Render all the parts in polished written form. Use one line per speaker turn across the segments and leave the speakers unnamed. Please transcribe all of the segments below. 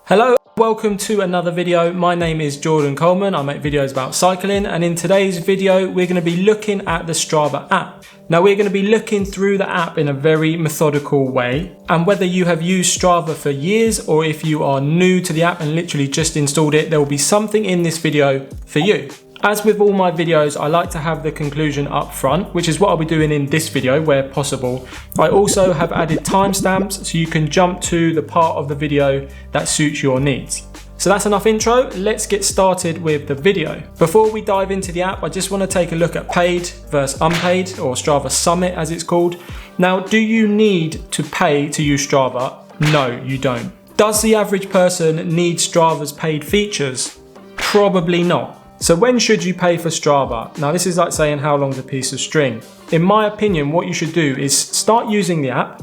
Hello, welcome to another video. My name is Jordan Coleman. I make videos about cycling, and in today's video we're going to be looking at the Strava app. Now we're going to be looking through the app in a very methodical way, and whether you have used Strava for years or if you are new to the app and literally just installed it, there will be something in this video for you. As with all my videos, I like to have the conclusion up front, which is what I'll be doing in this video where possible. I also have added timestamps so you can jump to the part of the video that suits your needs. So that's enough intro, let's get started with the video. Before we dive into the app, I just want to take a look at paid versus unpaid, or Strava Summit as it's called. Now, do you need to pay to use Strava? No, you don't. Does the average person need Strava's paid features? Probably not. So when should you pay for Strava? Now this is like saying how long's a piece of string. In my opinion, what you should do is start using the app.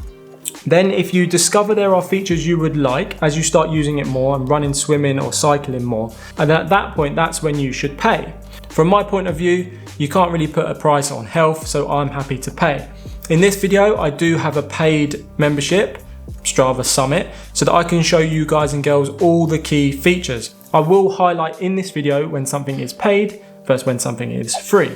Then if you discover there are features you would like as you start using it more and running, swimming or cycling more, and at that point, that's when you should pay. From my point of view, you can't really put a price on health, so I'm happy to pay. In this video, I do have a paid membership, Strava Summit, so that I can show you guys and girls all the key features. I will highlight in this video when something is paid versus when something is free.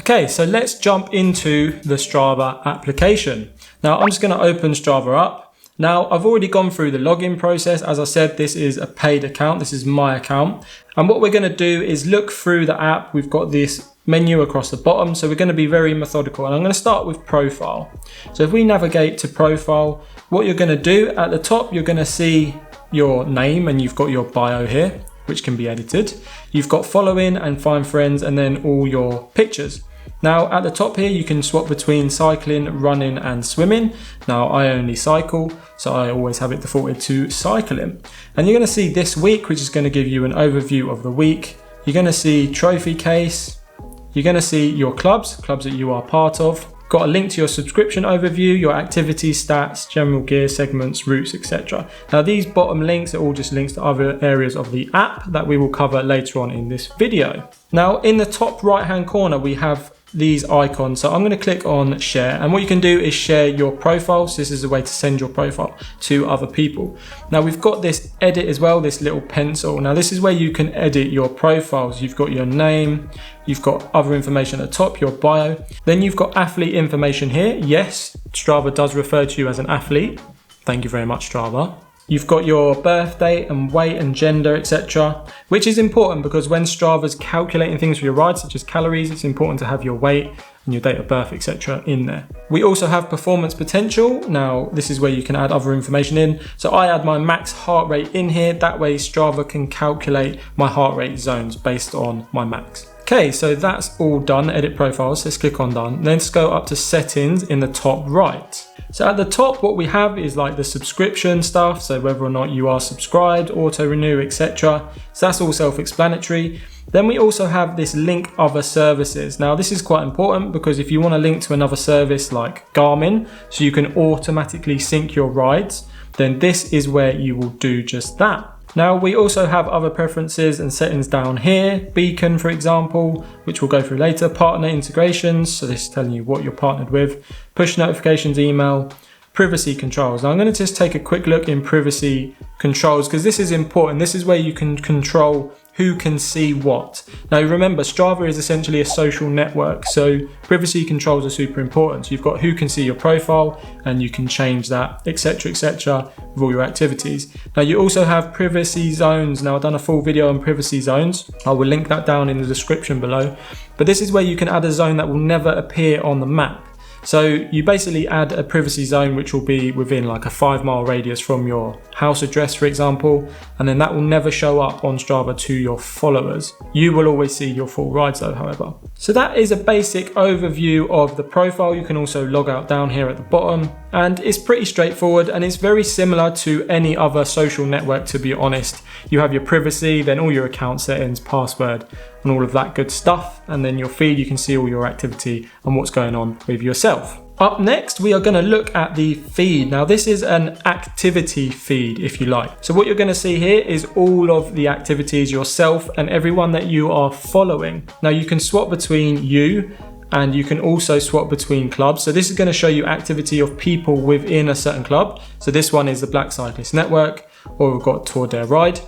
Okay, so let's jump into the Strava application. Now I'm just going to open Strava up. Now I've already gone through the login process. As I said, this is a paid account. This is my account. And what we're going to do is look through the app. We've got this menu across the bottom, so we're going to be very methodical, and I'm going to start with profile. So if we navigate to profile, what you're going to do at the top, you're going to see your name, and you've got your bio here, which can be edited. You've got following and find friends, and then all your pictures. Now at the top here, you can swap between cycling, running and swimming. Now I only cycle, so I always have it defaulted to cycling. And you're going to see this week, which is going to give you an overview of the week. You're going to see trophy case. You're going to see your clubs that you are part of. Got a link to your subscription overview, your activity stats, general gear, segments, routes, etc. Now these bottom links are all just links to other areas of the app that we will cover later on in this video. Now in the top right hand corner, we have these icons. So I'm going to click on share, and what you can do is share your profile. So this is a way to send your profile to other people. Now we've got this edit as well, this little pencil. Now this is where you can edit your profiles. You've got your name, you've got other information at the top, your bio. Then you've got athlete information here. Yes, Strava does refer to you as an athlete. Thank you very much, Strava. You've got your birth date and weight and gender, etc., which is important because when Strava's calculating things for your rides, such as calories, it's important to have your weight and your date of birth, etc. in there. We also have performance potential. Now, this is where you can add other information in. So I add my max heart rate in here. That way Strava can calculate my heart rate zones based on my max. Okay, so that's all done. Edit profiles. Let's click on done. Then let's go up to settings in the top right. So at the top, what we have is like the subscription stuff. So whether or not you are subscribed, auto renew, etc. So that's all self-explanatory. Then we also have this link other services. Now this is quite important because if you want to link to another service like Garmin, so you can automatically sync your rides, then this is where you will do just that. Now we also have other preferences and settings down here. Beacon, for example, which we'll go through later. Partner integrations, so this is telling you what you're partnered with. Push notifications, email. Privacy controls. Now I'm going to just take a quick look in privacy controls because this is important. This is where you can control who can see what. Now remember, Strava is essentially a social network, so privacy controls are super important. So you've got who can see your profile, and you can change that, etc., etc. with all your activities. Now you also have privacy zones. Now I've done a full video on privacy zones. I will link that down in the description below. But this is where you can add a zone that will never appear on the map. So you basically add a privacy zone which will be within like a 5-mile radius from your house address, for example, and then that will never show up on Strava to your followers. You will always see your full rides though, however. So that is a basic overview of the profile. You can also log out down here at the bottom, and it's pretty straightforward, and it's very similar to any other social network, to be honest. You have your privacy, then all your account settings, password, and all of that good stuff, and then your feed, you can see all your activity and what's going on with yourself. Up next, we are going to look at the feed. Now this is an activity feed, if you like. So what you're going to see here is all of the activities yourself and everyone that you are following. Now you can swap between you, and you can also swap between clubs. So this is going to show you activity of people within a certain club. So this one is the Black Cyclist Network. or we've got Tour der Ride.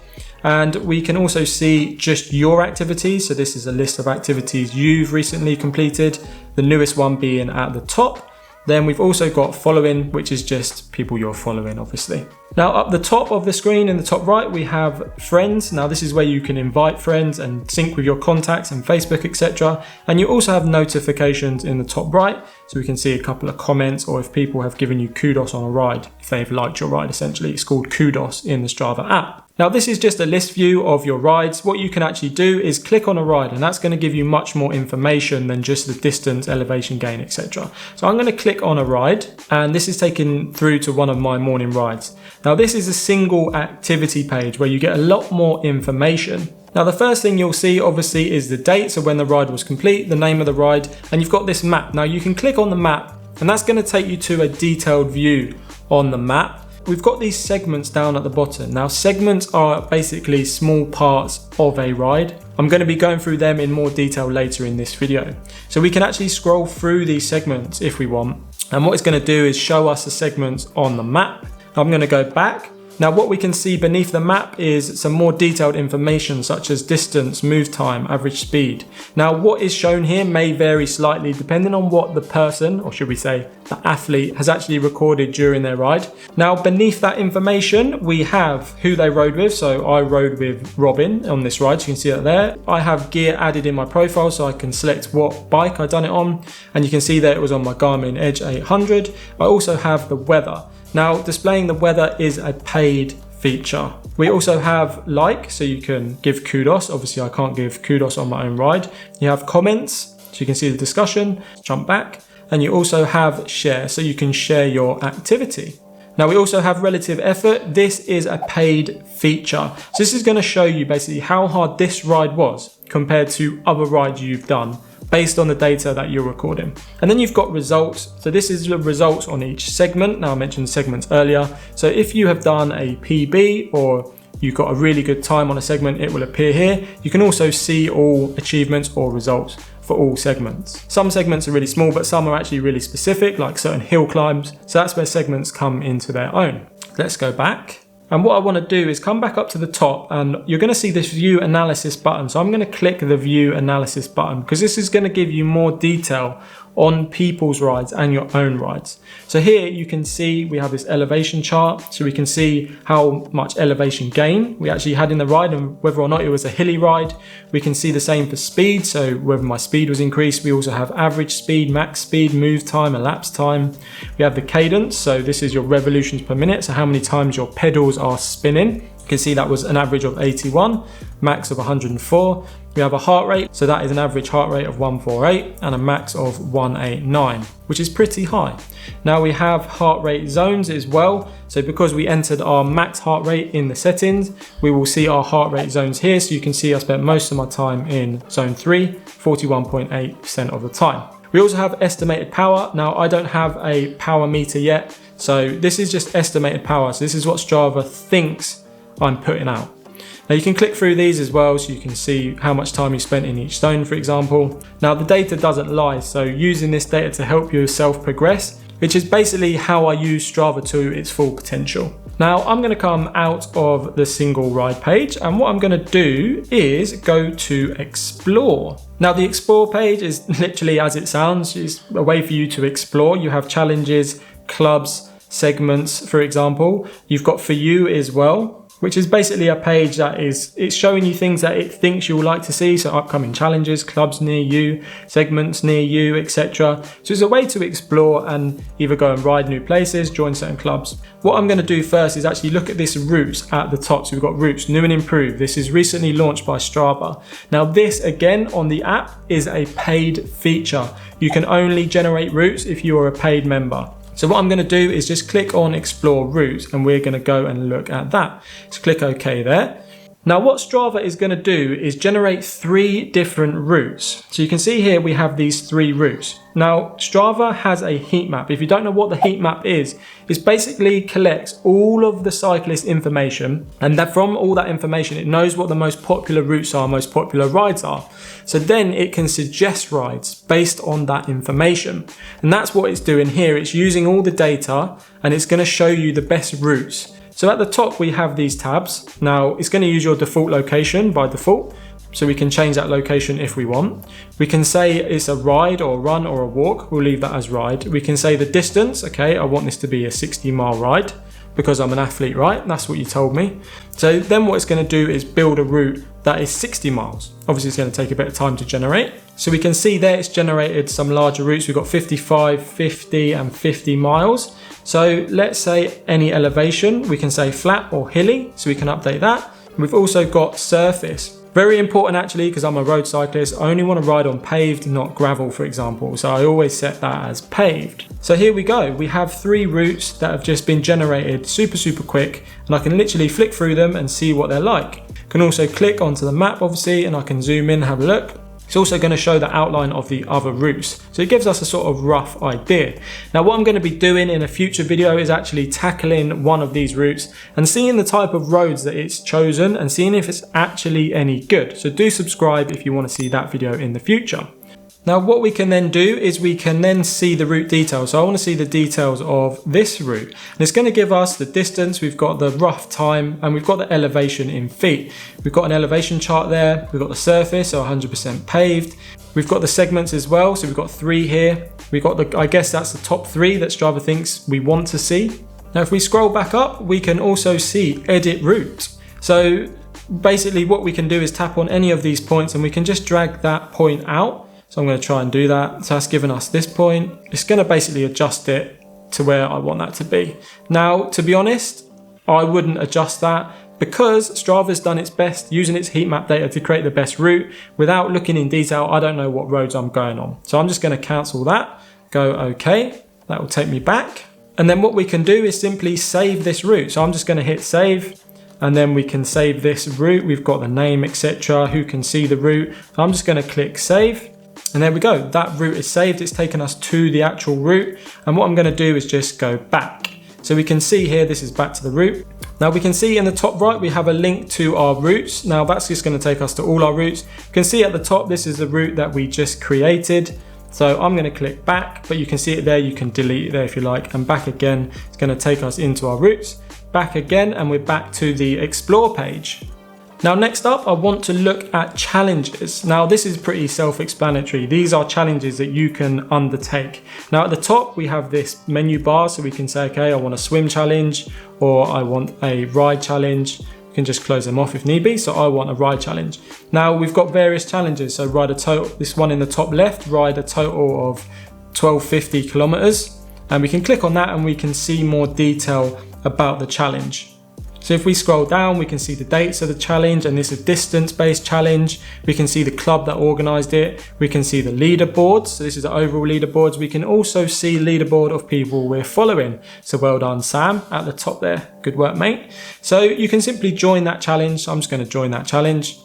And we can also see just your activities. So this is a list of activities you've recently completed, the newest one being at the top. Then we've also got following, which is just people you're following, obviously. Now up the top of the screen in the top right, we have friends. Now this is where you can invite friends and sync with your contacts and Facebook, etc. And you also have notifications in the top right. So we can see a couple of comments, or if people have given you kudos on a ride, if they've liked your ride, essentially. It's called kudos in the Strava app. Now this is just a list view of your rides. What you can actually do is click on a ride, and that's going to give you much more information than just the distance, elevation gain, etc. So I'm going to click on a ride, and this is taken through to one of my morning rides. Now this is a single activity page where you get a lot more information. Now the first thing you'll see obviously is the date, so when the ride was complete, the name of the ride, and you've got this map. Now you can click on the map, and that's going to take you to a detailed view on the map. We've got these segments down at the bottom. Now segments are basically small parts of a ride. I'm going to be going through them in more detail later in this video. So we can actually scroll through these segments if we want. And what it's going to do is show us the segments on the map. I'm going to go back. Now what we can see beneath the map is some more detailed information such as distance, move time, average speed. Now what is shown here may vary slightly depending on what the person, or should we say the athlete, has actually recorded during their ride. Now beneath that information we have who they rode with. So I rode with Robin on this ride, so you can see that there. I have gear added in my profile so I can select what bike I done it on, and you can see that it was on my Garmin Edge 800. I also have the weather. Now, displaying the weather is a paid feature. We also have like, so you can give kudos. Obviously, I can't give kudos on my own ride. You have comments, so you can see the discussion, jump back. And you also have share, so you can share your activity. Now, we also have relative effort. This is a paid feature. So this is going to show you basically how hard this ride was compared to other rides you've done, based on the data that you're recording. And then you've got results. So this is the results on each segment. Now I mentioned segments earlier. So if you have done a PB or you've got a really good time on a segment, it will appear here. You can also see all achievements or results for all segments. Some segments are really small, but some are actually really specific, like certain hill climbs. So that's where segments come into their own. Let's go back. And what I want to do is come back up to the top, and you're going to see this view analysis button. So I'm going to click the view analysis button because this is going to give you more detail on people's rides and your own rides. So here you can see we have this elevation chart, so we can see how much elevation gain we actually had in the ride and whether or not it was a hilly ride. We can see the same for speed, so whether my speed was increased. We also have average speed, max speed, move time, elapsed time. We have the cadence, so this is your revolutions per minute, so how many times your pedals are spinning. You can see that was an average of 81, max of 104. We have a heart rate, so that is an average heart rate of 148 and a max of 189, which is pretty high. Now we have heart rate zones as well. So because we entered our max heart rate in the settings, we will see our heart rate zones here. So you can see I spent most of my time in zone 3, 41.8% of the time. We also have estimated power. Now I don't have a power meter yet, so this is just estimated power. So this is what Strava thinks I'm putting out. Now you can click through these as well, so you can see how much time you spent in each zone, for example. Now the data doesn't lie, so using this data to help yourself progress, which is basically how I use Strava to its full potential. Now I'm going to come out of the single ride page, and what I'm going to do is go to explore. Now the explore page is literally as it sounds. It's a way for you to explore. You have challenges, clubs, segments, for example. You've got for you as well, which is basically a page that it's showing you things that it thinks you'll like to see. So upcoming challenges, clubs near you, segments near you, etc. So it's a way to explore and either go and ride new places, join certain clubs. What I'm going to do first is actually look at this routes at the top. So we've got routes, new and improved. This is recently launched by Strava. Now this again on the app is a paid feature. You can only generate routes if you are a paid member. So what I'm going to do is just click on explore routes, and we're going to go and look at that. So click OK there. Now what Strava is going to do is generate 3 different routes. So you can see here we have these 3 routes. Now Strava has a heat map. If you don't know what the heat map is, it basically collects all of the cyclist information, and that from all that information it knows what the most popular routes are, most popular rides are. So then it can suggest rides based on that information. And that's what it's doing here. It's using all the data and it's going to show you the best routes. So at the top we have these tabs. Now it's going to use your default location by default, so we can change that location if we want. We can say it's a ride or a run or a walk. We'll leave that as ride. We can say the distance. Okay, I want this to be a 60-mile ride because I'm an athlete, right? That's what you told me. So then what it's going to do is build a route that is 60 miles. Obviously it's going to take a bit of time to generate. So we can see there it's generated some larger routes. We've got 55, 50 and 50 miles. So let's say any elevation, we can say flat or hilly, so we can update that. We've also got surface. Very important actually, because I'm a road cyclist. I only want to ride on paved, not gravel, for example. So I always set that as paved. So here we go. We have 3 routes that have just been generated super quick, and I can literally flick through them and see what they're like. I can also click onto the map obviously, and I can zoom in and have a look. It's also going to show the outline of the other routes. So it gives us a sort of rough idea. Now what I'm going to be doing in a future video is actually tackling one of these routes and seeing the type of roads that it's chosen and seeing if it's actually any good. So do subscribe if you want to see that video in the future. Now what we can then do is we can then see the route details. So I want to see the details of this route. And it's going to give us the distance, we've got the rough time, and we've got the elevation in feet. We've got an elevation chart there, we've got the surface, so 100% paved. We've got the segments as well, so we've got 3 here. We've got the, I guess that's the top 3 that Strava thinks we want to see. Now if we scroll back up, we can also see edit route. So basically what we can do is tap on any of these points and we can just drag that point out. So I'm going to try and do that. So that's given us this point. It's going to basically adjust it to where I want that to be. Now, to be honest, I wouldn't adjust that because Strava's done its best using its heat map data to create the best route. Without looking in detail, I don't know what roads I'm going on. So I'm just going to cancel that, go OK. That will take me back. And then what we can do is simply save this route. So I'm just going to hit save. And then we can save this route. We've got the name, etc. Who can see the route. So I'm just going to click save. And there we go, that route is saved. It's taken us to the actual route. And what I'm going to do is just go back. So we can see here, this is back to the route. Now we can see in the top right, we have a link to our routes. Now that's just going to take us to all our routes. You can see at the top, this is the route that we just created. So I'm going to click back, but you can see it there. You can delete it there if you like, and back again. It's going to take us into our routes. Back again, and we're back to the explore page. Now next up, I want to look at challenges. Now this is pretty self-explanatory. These are challenges that you can undertake. Now at the top, we have this menu bar, so we can say, okay, I want a swim challenge, or I want a ride challenge. You can just close them off if need be. So I want a ride challenge. Now we've got various challenges. So ride a total, this one in the top left, ride a total of 1250 kilometers. And we can click on that and we can see more detail about the challenge. So if we scroll down, we can see the dates of the challenge, and this is a distance-based challenge. We can see the club that organized it. We can see the leaderboards. So this is the overall leaderboards. We can also see leaderboard of people we're following. So well done, Sam, at the top there. Good work, mate. So you can simply join that challenge. So I'm just going to join that challenge.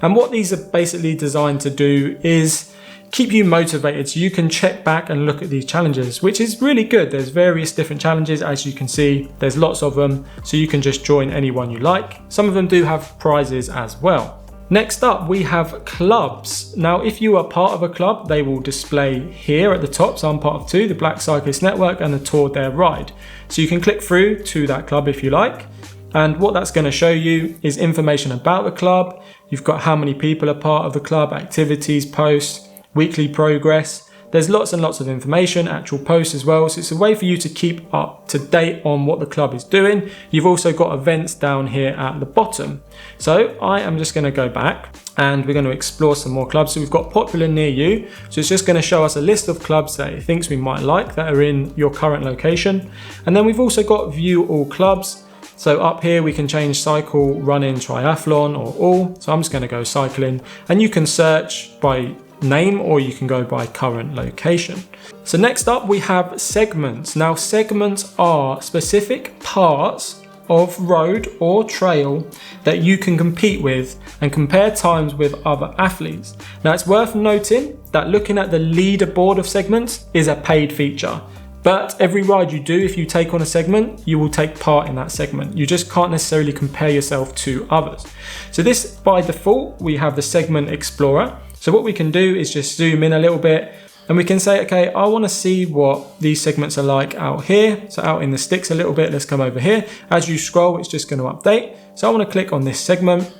And what these are basically designed to do is keep you motivated so you can check back and look at these challenges, which is really good. There's various different challenges, as you can see. There's lots of them, so you can just join any one you like. Some of them do have prizes as well. Next up, we have clubs. Now, if you are part of a club, they will display here at the top. So I'm part of 2, the Black Cyclist Network and the Tour Their Ride. So you can click through to that club if you like. And what that's going to show you is information about the club. You've got how many people are part of the club, activities, posts, weekly progress. There's lots and lots of information, actual posts as well. So it's a way for you to keep up to date on what the club is doing. You've also got events down here at the bottom. So I am just going to go back and we're going to explore some more clubs. So we've got popular near you. So it's just going to show us a list of clubs that it thinks we might like that are in your current location. And then we've also got view all clubs. So up here we can change cycle, running, triathlon or all. So I'm just going to go cycling, and you can search by name or you can go by current location. So next up we have segments. Now segments are specific parts of road or trail that you can compete with and compare times with other athletes. Now it's worth noting that looking at the leaderboard of segments is a paid feature. But every ride you do, if you take on a segment, you will take part in that segment. You just can't necessarily compare yourself to others. So this, by default, we have the segment explorer. So what we can do is just zoom in a little bit. And we can say, okay, I want to see what these segments are like out here. So out in the sticks a little bit, let's come over here. As you scroll, it's just going to update. So I want to click on this segment.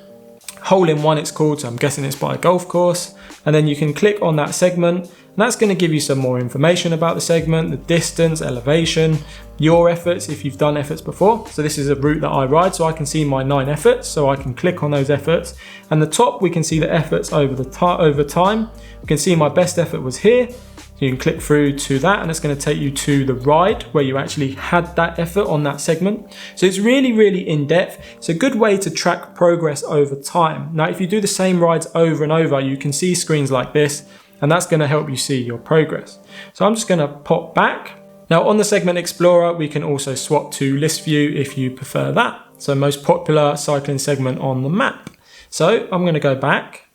Hole in One it's called, so I'm guessing it's by a golf course. And then you can click on that segment, and that's going to give you some more information about the segment, the distance, elevation, your efforts if you've done efforts before. So this is a route that I ride, so I can see my 9 efforts, so I can click on those efforts. And the top, we can see the efforts over time. We can see my best effort was here. You can click through to that, and it's going to take you to the ride where you actually had that effort on that segment. So it's really, really in depth. It's a good way to track progress over time. Now, if you do the same rides over and over, you can see screens like this, and that's going to help you see your progress. So I'm just going to pop back. Now on the Segment Explorer, we can also swap to list view if you prefer that. So most popular cycling segment on the map. So I'm going to go back.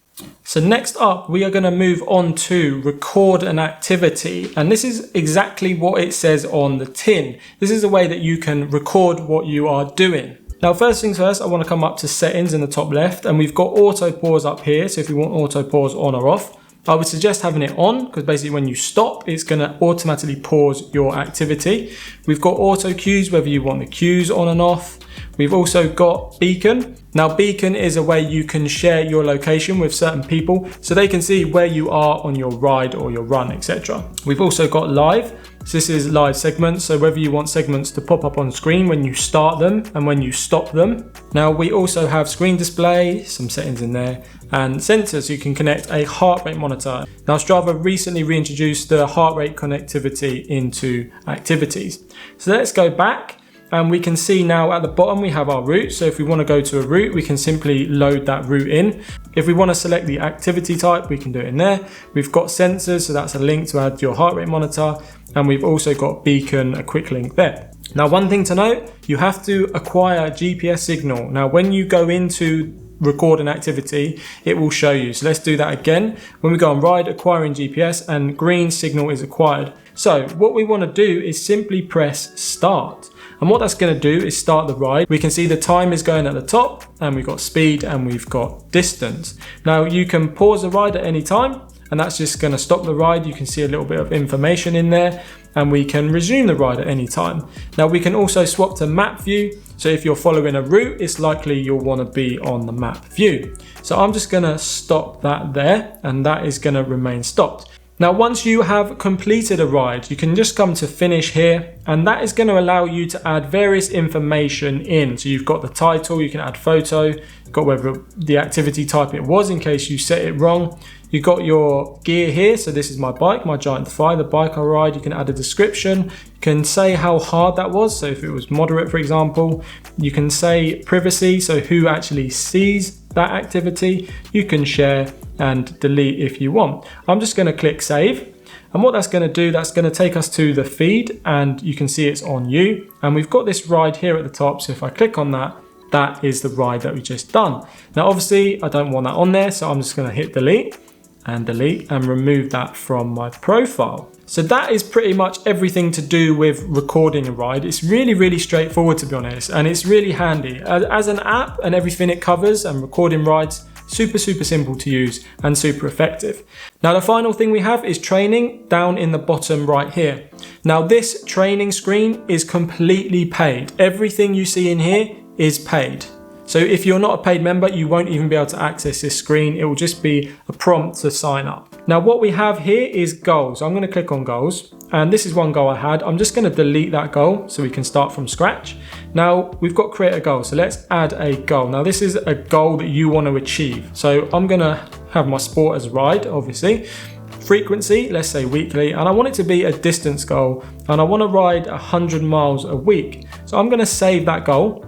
So next up, we are going to move on to record an activity. And this is exactly what it says on the tin. This is a way that you can record what you are doing. Now, first things first, I want to come up to settings in the top left, and we've got auto pause up here. So if you want auto pause on or off, I would suggest having it on, because basically when you stop, it's going to automatically pause your activity. We've got auto cues, whether you want the cues on and off. We've also got beacon. Now beacon is a way you can share your location with certain people so they can see where you are on your ride or your run, etc. We've also got live. So this is live segments. So whether you want segments to pop up on screen when you start them and when you stop them. Now we also have screen display, some settings in there, and sensors. You can connect a heart rate monitor. Now Strava recently reintroduced the heart rate connectivity into activities. So let's go back. And we can see now at the bottom we have our route. So if we want to go to a route, we can simply load that route in. If we want to select the activity type, we can do it in there. We've got sensors, so that's a link to add your heart rate monitor. And we've also got beacon, a quick link there. Now, one thing to note, you have to acquire a GPS signal. Now, when you go into record an activity, it will show you. So let's do that again. When we go on ride, acquiring GPS, and green signal is acquired. So what we want to do is simply press start. And what that's going to do is start the ride. We can see the time is going at the top, and we've got speed and we've got distance. Now you can pause the ride at any time, and that's just going to stop the ride. You can see a little bit of information in there, and we can resume the ride at any time. Now we can also swap to map view. So if you're following a route, it's likely you'll want to be on the map view. So I'm just going to stop that there, and that is going to remain stopped. Now, once you have completed a ride, you can just come to finish here, and that is going to allow you to add various information in. So you've got the title, you can add photo, you've got whether the activity type it was in case you set it wrong. You've got your gear here. So this is my bike, my Giant Defy, the bike I ride. You can add a description. You can say how hard that was. So if it was moderate, for example, you can say privacy. So who actually sees that activity. You can share and delete if you want. I'm just going to click save. And what that's going to do, that's going to take us to the feed, and you can see it's on you. And we've got this ride here at the top. So if I click on that, that is the ride that we just done. Now, obviously I don't want that on there. So I'm just going to hit delete and remove that from my profile. So that is pretty much everything to do with recording a ride. It's really, really straightforward, to be honest, and it's really handy. As an app and everything it covers and recording rides, super, super simple to use and super effective. Now, the final thing we have is training down in the bottom right here. Now, this training screen is completely paid. Everything you see in here is paid. So if you're not a paid member, you won't even be able to access this screen. It will just be a prompt to sign up. Now, what we have here is goals. I'm going to click on goals, and this is one goal I had. I'm just going to delete that goal so we can start from scratch. Now, we've got create a goal. So let's add a goal. Now, this is a goal that you want to achieve. So I'm going to have my sport as ride, obviously. Frequency, let's say weekly, and I want it to be a distance goal, and I want to ride 100 miles a week. So I'm going to save that goal.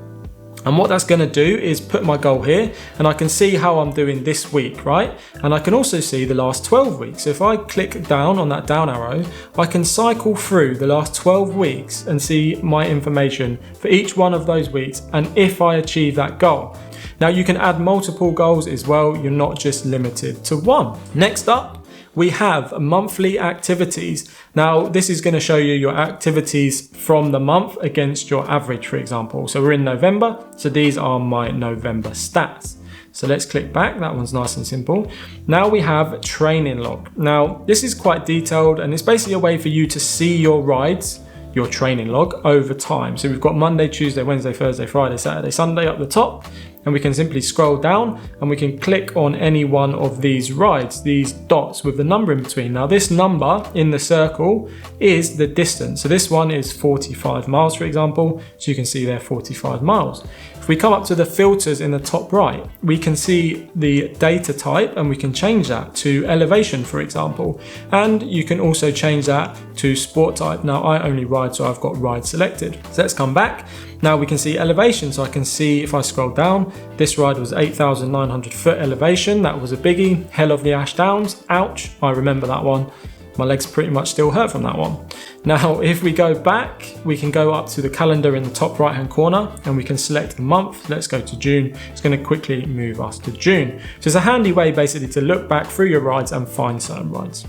And what that's going to do is put my goal here, and I can see how I'm doing this week, right? And I can also see the last 12 weeks. So if I click down on that down arrow, I can cycle through the last 12 weeks and see my information for each one of those weeks and if I achieve that goal. Now, you can add multiple goals as well. You're not just limited to one. Next up, we have monthly activities. Now, this is going to show you your activities from the month against your average, for example. So we're in November, so these are my November stats. So let's click back, that one's nice and simple. Now we have training log. Now, this is quite detailed and it's basically a way for you to see your rides, your training log over time. So we've got Monday, Tuesday, Wednesday, Thursday, Friday, Saturday, Sunday up the top, and we can simply scroll down and we can click on any one of these rides, these dots with the number in between. Now this number in the circle is the distance. So this one is 45 miles, for example. So you can see there 45 miles. If we come up to the filters in the top right, we can see the data type and we can change that to elevation, for example. And you can also change that to sport type. Now I only ride, so I've got ride selected. So let's come back. Now we can see elevation. So I can see if I scroll down, this ride was 8,900 foot elevation. That was a biggie. Hell of the Ash Downs. Ouch. I remember that one. My legs pretty much still hurt from that one. Now, if we go back, we can go up to the calendar in the top right hand corner and we can select the month. Let's go to June. It's going to quickly move us to June. So it's a handy way basically to look back through your rides and find certain rides.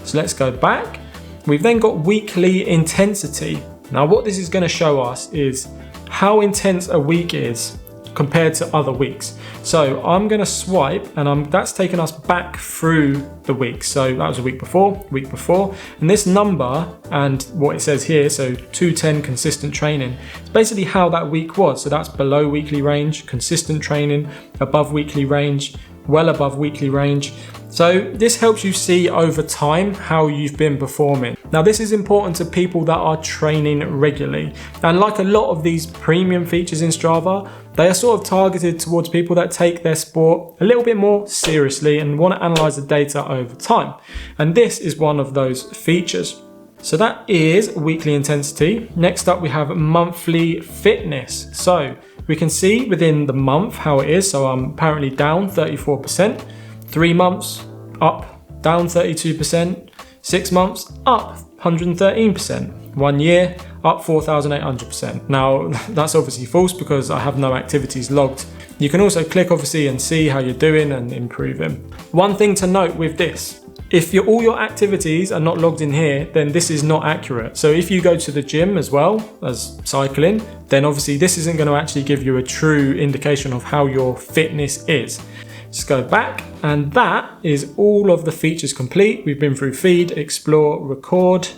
So let's go back. We've then got weekly intensity. Now what this is going to show us is how intense a week is compared to other weeks. So I'm going to swipe and that's taken us back through the week. So that was a week before, and this number and what it says here, so 210 consistent training, it's basically how that week was. So that's below weekly range, consistent training, above weekly range, well above weekly range. So this helps you see over time how you've been performing. Now this is important to people that are training regularly. And like a lot of these premium features in Strava, they are sort of targeted towards people that take their sport a little bit more seriously and want to analyze the data over time. And this is one of those features. So that is weekly intensity. Next up we have monthly fitness. So we can see within the month how it is. So I'm apparently down 34%. 3 months, up, down 32%, 6 months, up 113%, 1 year, up 4,800%. Now that's obviously false because I have no activities logged. You can also click obviously and see how you're doing and improving. One thing to note with this, if all your activities are not logged in here, then this is not accurate. So if you go to the gym as well as cycling, then obviously this isn't going to actually give you a true indication of how your fitness is. Just go back and that is all of the features complete. We've been through feed, explore, record.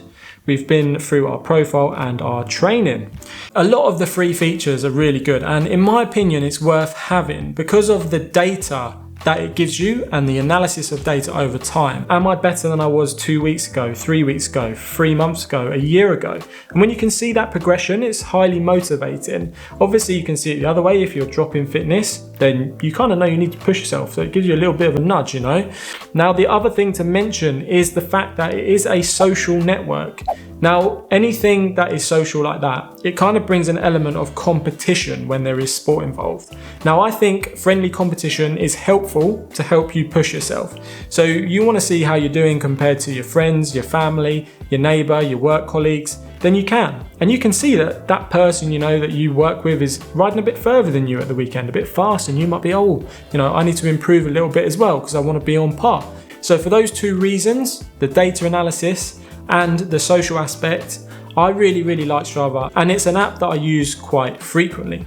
We've been through our profile and our training. A lot of the free features are really good and in my opinion it's worth having because of the data that it gives you and the analysis of data over time. Am I better than I was 2 weeks ago, 3 weeks ago, 3 months ago, a year ago? And when you can see that progression, it's highly motivating. Obviously you can see it the other way. If you're dropping fitness, then you kind of know you need to push yourself. So it gives you a little bit of a nudge, you know? Now the other thing to mention is the fact that it is a social network. Now, anything that is social like that, it kind of brings an element of competition when there is sport involved. Now, I think friendly competition is helpful to help you push yourself. So you want to see how you're doing compared to your friends, your family, your neighbor, your work colleagues, then you can. And you can see that that person, you know, that you work with is riding a bit further than you at the weekend, a bit faster, and you might be, oh, you know, I need to improve a little bit as well because I want to be on par. So for those two reasons, the data analysis and the social aspect, I really like Strava, and it's an app that I use quite frequently.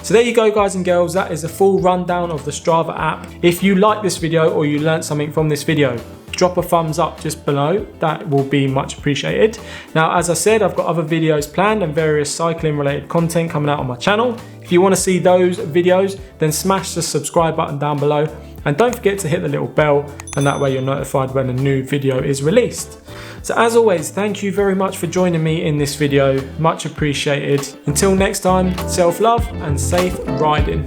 So there you go, guys and girls, that is a full rundown of the Strava app. If you like this video or you learned something from this video, drop a thumbs up just below, that will be much appreciated. Now, as I said, I've got other videos planned and various cycling related content coming out on my channel. If you want to see those videos, then smash the subscribe button down below and don't forget to hit the little bell, and that way you're notified when a new video is released. So as always, thank you very much for joining me in this video, much appreciated. Until next time, self-love and safe riding.